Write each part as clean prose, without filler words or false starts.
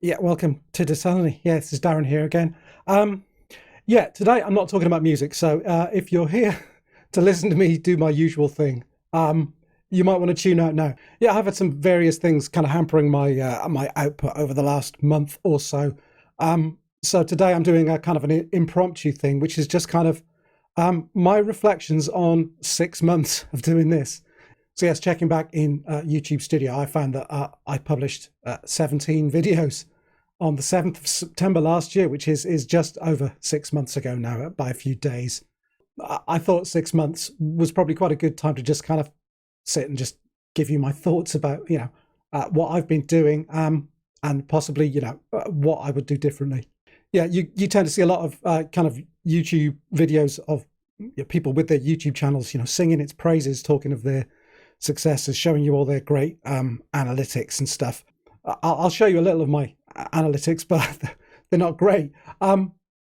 Yeah, welcome to Desaliny. Yeah, this is Darren here again. Yeah, today I'm not talking about music, so if you're here to listen to me do my usual thing, you might want to tune out now. Yeah, I've had some various things kind of hampering my output over the last month or so. So today I'm doing a kind of an impromptu thing, which is just kind of my reflections on 6 months of doing this. So yes, checking back in YouTube Studio, I found that I published 17 videos on the 7th of September last year, which is just over 6 months ago now by a few days. I thought 6 months was probably quite a good time to just kind of sit and just give you my thoughts about, what I've been doing and possibly, what I would do differently. Yeah, you tend to see a lot of kind of YouTube videos of people with their YouTube channels, singing its praises, talking of their successes, showing you all their great analytics and stuff. I'll show you a little of my analytics, but they're not great.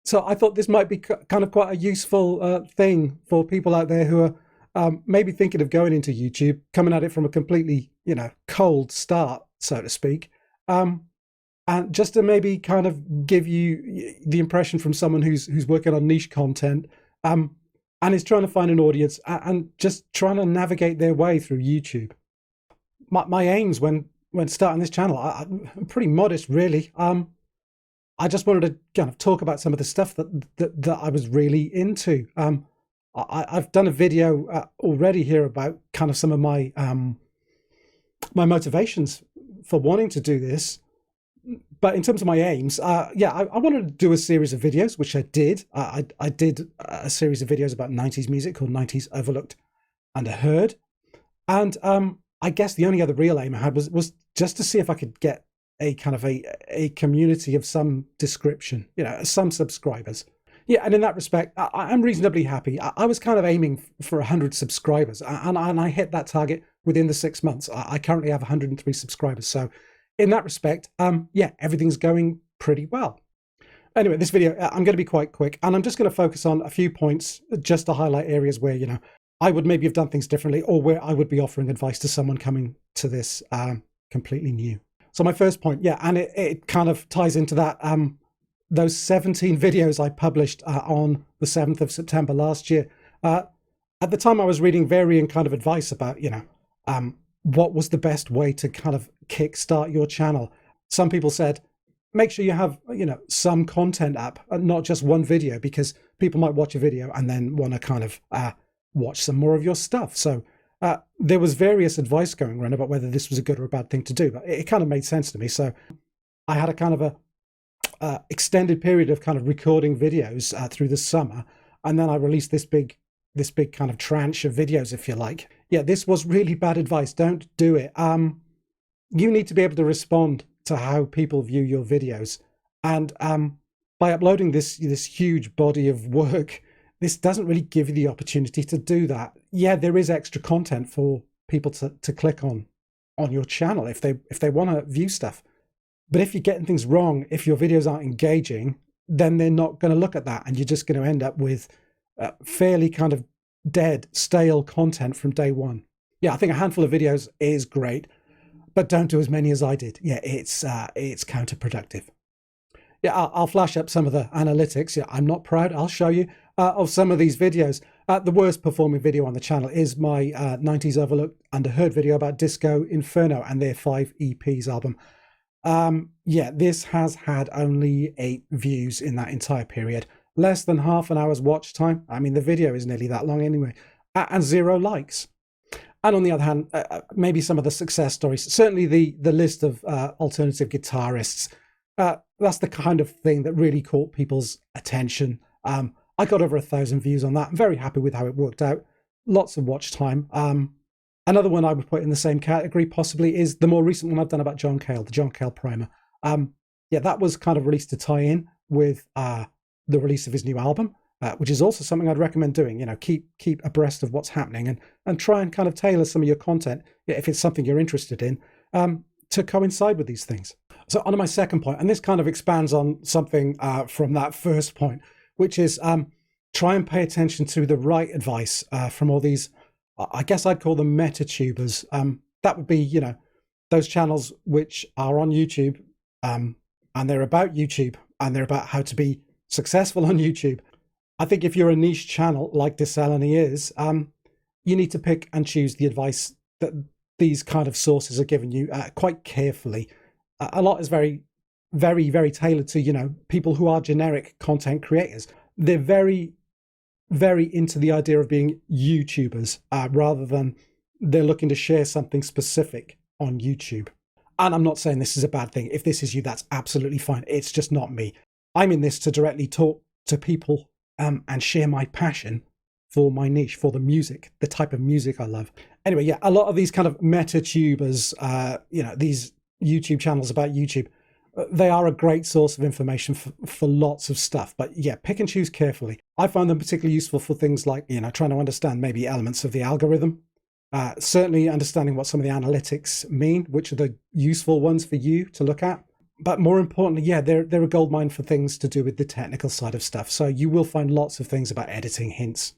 So I thought this might be kind of quite a useful thing for people out there who are maybe thinking of going into YouTube, coming at it from a completely, cold start, so to speak. And just to maybe kind of give you the impression from someone who's working on niche content, and is trying to find an audience and just trying to navigate their way through YouTube. My aims when starting this channel, I'm pretty modest, really. I just wanted to kind of talk about some of the stuff that I was really into. I've done a video already here about kind of some of my my motivations for wanting to do this. But in terms of my aims, I wanted to do a series of videos, which I did. I did a series of videos about 90s music called 90s Overlooked and Heard. And I guess the only other real aim I had was just to see if I could get a kind of a community of some description, some subscribers. Yeah, and in that respect, I'm reasonably happy. I was kind of aiming for 100 subscribers, and I hit that target within the 6 months. I currently have 103 subscribers, so in that respect, yeah, everything's going pretty well. Anyway, this video, I'm going to be quite quick, and I'm just going to focus on a few points just to highlight areas where, I would maybe have done things differently, or where I would be offering advice to someone coming to this completely new. So my first point, yeah, and it kind of ties into that, those 17 videos I published on the 7th of September last year. At the time, I was reading varying kind of advice about, what was the best way to kind of kickstart your channel. Some people said, make sure you have, some content up, not just one video, because people might watch a video and then want to kind of watch some more of your stuff. So there was various advice going around about whether this was a good or a bad thing to do, but it kind of made sense to me. So I had a kind of a extended period of kind of recording videos through the summer, and then I released this big kind of tranche of videos, if you like. Yeah, this was really bad advice. Don't do it. You need to be able to respond to how people view your videos. And by uploading this huge body of work, this doesn't really give you the opportunity to do that. Yeah, there is extra content for people to click on your channel if they want to view stuff. But if you're getting things wrong, if your videos aren't engaging, then they're not going to look at that. And you're just going to end up with fairly kind of dead, stale content from day one. Yeah, I think a handful of videos is great, but don't do as many as I did. Yeah, it's counterproductive. Yeah, I'll flash up some of the analytics. Yeah, I'm not proud. I'll show you of some of these videos. The worst performing video on the channel is my 90s Overlooked and Heard video about Disco Inferno and their 5 EPs album. Yeah, this has had only 8 views in that entire period. Less than half an hour's watch time. I mean, the video is nearly that long anyway. And 0 likes. And on the other hand, maybe some of the success stories. Certainly the list of alternative guitarists. That's the kind of thing that really caught people's attention. I got over 1,000 views on that. I'm very happy with how it worked out. Lots of watch time. Another one I would put in the same category possibly is the more recent one I've done about John Cale, the John Cale Primer. Yeah, that was kind of released to tie in with the release of his new album, which is also something I'd recommend doing. Keep abreast of what's happening and try and kind of tailor some of your content, if it's something you're interested in, to coincide with these things. So on to my second point, and this kind of expands on something from that first point, which is try and pay attention to the right advice from all these, I guess I'd call them meta-tubers. That would be, those channels which are on YouTube and and they're about YouTube, and they're about how to be successful on YouTube. I think if you're a niche channel like Desaliny is, you need to pick and choose the advice that these kind of sources are giving you quite carefully. A lot is very, very, very tailored to, you know, people who are generic content creators. They're very, very into the idea of being YouTubers rather than they're looking to share something specific on YouTube. And I'm not saying this is a bad thing. If this is you, that's absolutely fine. It's just not me. I'm in this to directly talk to people and share my passion for my niche, for the music, the type of music I love. Anyway, yeah, a lot of these kind of meta-tubers, you know, these YouTube channels about YouTube, they are a great source of information for lots of stuff. But yeah, pick and choose carefully. I find them particularly useful for things like, you know, trying to understand maybe elements of the algorithm. Certainly understanding what some of the analytics mean, which are the useful ones for you to look at. But more importantly, yeah, they're a goldmine for things to do with the technical side of stuff. So you will find lots of things about editing hints,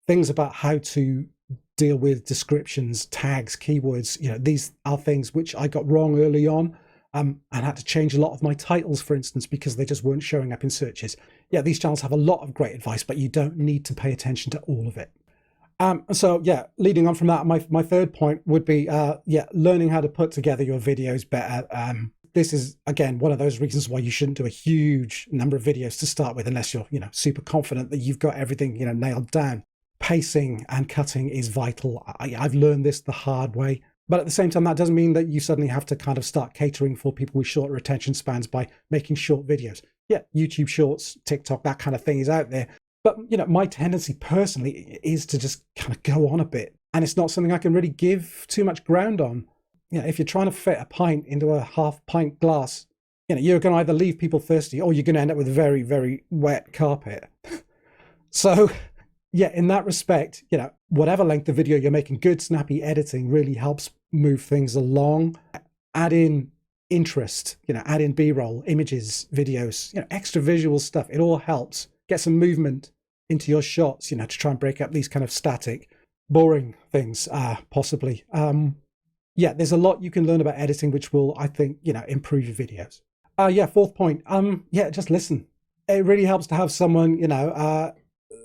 things about how to deal with descriptions, tags, keywords. You know, these are things which I got wrong early on and had to change a lot of my titles, for instance, because they just weren't showing up in searches. Yeah, these channels have a lot of great advice, but you don't need to pay attention to all of it. So yeah, leading on from that, my third point would be, yeah, learning how to put together your videos better. This is, again, one of those reasons why you shouldn't do a huge number of videos to start with, unless you're, you know, super confident that you've got everything, you know, nailed down. Pacing and cutting is vital. I've learned this the hard way. But at the same time, that doesn't mean that you suddenly have to kind of start catering for people with shorter attention spans by making short videos. Yeah, YouTube Shorts, TikTok, that kind of thing is out there. But, you know, my tendency personally is to just kind of go on a bit. And it's not something I can really give too much ground on. You know, if you're trying to fit a pint into a half-pint glass, you know, you're going to either leave people thirsty or you're going to end up with very, very wet carpet. So, yeah, in that respect, you know, whatever length of video you're making, good, snappy editing really helps move things along. Add in interest, you know, add in B-roll, images, videos, you know, extra visual stuff. It all helps. Get some movement into your shots, you know, to try and break up these kind of static, boring things, possibly. Yeah, there's a lot you can learn about editing, which will, I think, you know, improve your videos. Yeah, fourth point. Yeah, just listen. It really helps to have someone, you know,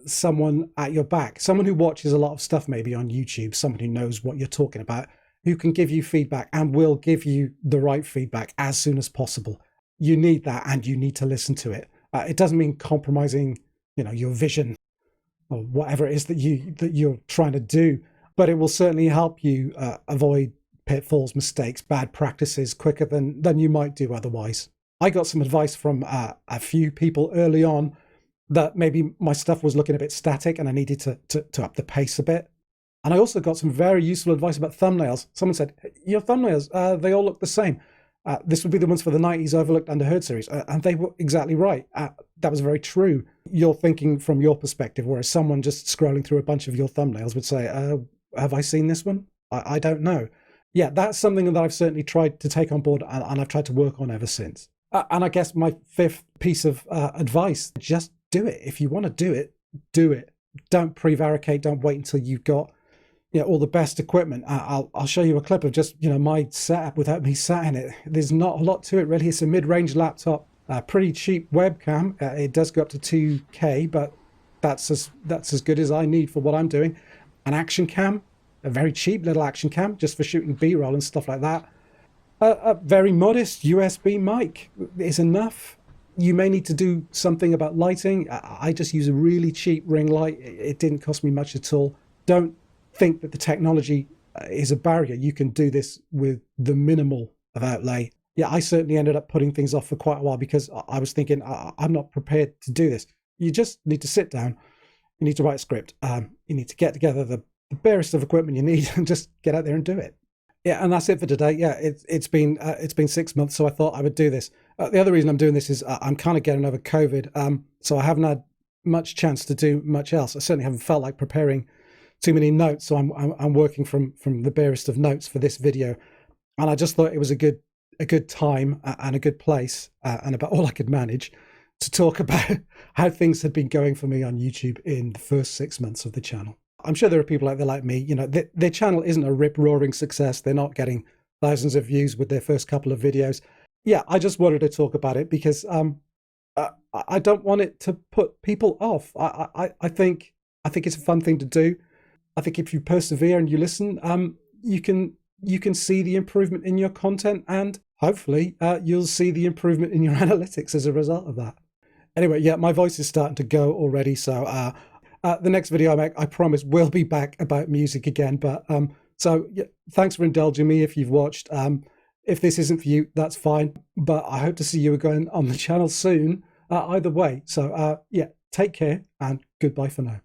someone at your back, someone who watches a lot of stuff maybe on YouTube, someone who knows what you're talking about, who can give you feedback and will give you the right feedback as soon as possible. You need that, and you need to listen to it. It doesn't mean compromising, you know, your vision or whatever it is that you're trying to do, but it will certainly help you avoid pitfalls, mistakes, bad practices quicker than you might do otherwise. I got some advice from a few people early on that maybe my stuff was looking a bit static and I needed to up the pace a bit. And I also got some very useful advice about thumbnails. Someone said, your thumbnails, they all look the same. This would be the ones for the 90s Overlooked Underheard series. And they were exactly right. That was very true. You're thinking from your perspective, whereas someone just scrolling through a bunch of your thumbnails would say, have I seen this one? I don't know. Yeah, that's something that I've certainly tried to take on board and I've tried to work on ever since. And I guess my fifth piece of advice, just do it. If you want to do it, do it. Don't prevaricate. Don't wait until you've got, you know, all the best equipment. I'll show you a clip of just, you know, my setup without me sat in it. There's not a lot to it really. It's a mid-range laptop, pretty cheap webcam. It does go up to 2K, but that's as good as I need for what I'm doing. An action cam, a very cheap little action cam, just for shooting B-roll and stuff like that. A very modest USB mic is enough. You may need to do something about lighting. I just use a really cheap ring light. It didn't cost me much at all. Don't think that the technology is a barrier. You can do this with the minimal of outlay. Yeah, I certainly ended up putting things off for quite a while because I was thinking, I'm not prepared to do this. You just need to sit down. You need to write a script. You need to get together the barest of equipment you need and just get out there and do it. Yeah, and that's it for today. Yeah, it's been 6 months, so I thought I would do this. The other reason I'm doing this is I'm kind of getting over COVID, so I haven't had much chance to do much else. I certainly haven't felt like preparing too many notes, so I'm working from the barest of notes for this video, and I just thought it was a good time and a good place and about all I could manage to talk about how things had been going for me on YouTube in the first 6 months of the channel. I'm sure there are people out there like me, you know, their channel isn't a rip-roaring success. They're not getting thousands of views with their first couple of videos. yeah, I just wanted to talk about it because I don't want it to put people off. I think it's a fun thing to do. I think if you persevere and you listen, you can you can see the improvement in your content, and hopefully you'll see the improvement in your analytics as a result of that. Anyway, yeah, my voice is starting to go already, so the next video I make, I promise, will be back about music again. But so yeah, thanks for indulging me if you've watched. If this isn't for you, that's fine. But I hope to see you again on the channel soon. Either way, so yeah, take care and goodbye for now.